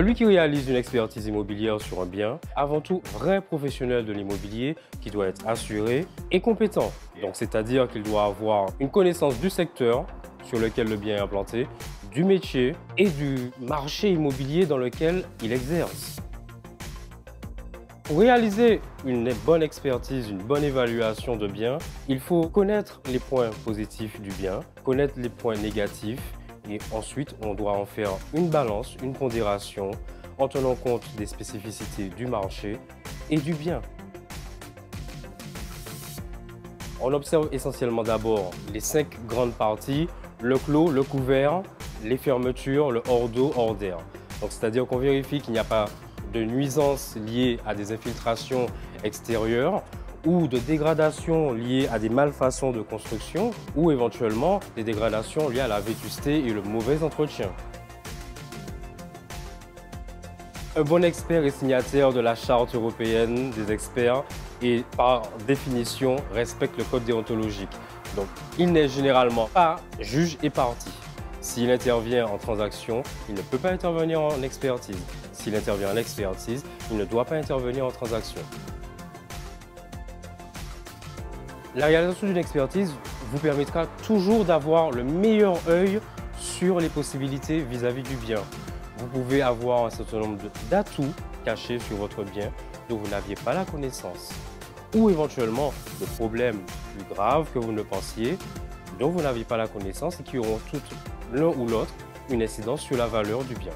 Celui qui réalise une expertise immobilière sur un bien, avant tout vrai professionnel de l'immobilier qui doit être assuré et compétent. Donc c'est-à-dire qu'il doit avoir une connaissance du secteur sur lequel le bien est implanté, du métier et du marché immobilier dans lequel il exerce. Pour réaliser une bonne expertise, une bonne évaluation de bien, il faut connaître les points positifs du bien, connaître les points négatifs et ensuite on doit en faire une balance, une pondération en tenant compte des spécificités du marché et du bien. On observe essentiellement d'abord les 5 grandes parties, le clos, le couvert, les fermetures, le hors d'eau, hors d'air. Donc c'est-à-dire qu'on vérifie qu'il n'y a pas de nuisances liées à des infiltrations extérieures ou de dégradations liées à des malfaçons de construction ou éventuellement des dégradations liées à la vétusté et le mauvais entretien. Un bon expert est signataire de la charte européenne des experts et par définition respecte le code déontologique. Donc il n'est généralement pas juge et partie. S'il intervient en transaction, il ne peut pas intervenir en expertise. S'il intervient en expertise, il ne doit pas intervenir en transaction. La réalisation d'une expertise vous permettra toujours d'avoir le meilleur œil sur les possibilités vis-à-vis du bien. Vous pouvez avoir un certain nombre d'atouts cachés sur votre bien dont vous n'aviez pas la connaissance. Ou éventuellement de problèmes plus graves que vous ne pensiez, dont vous n'aviez pas la connaissance et qui auront toutes l'un ou l'autre une incidence sur la valeur du bien.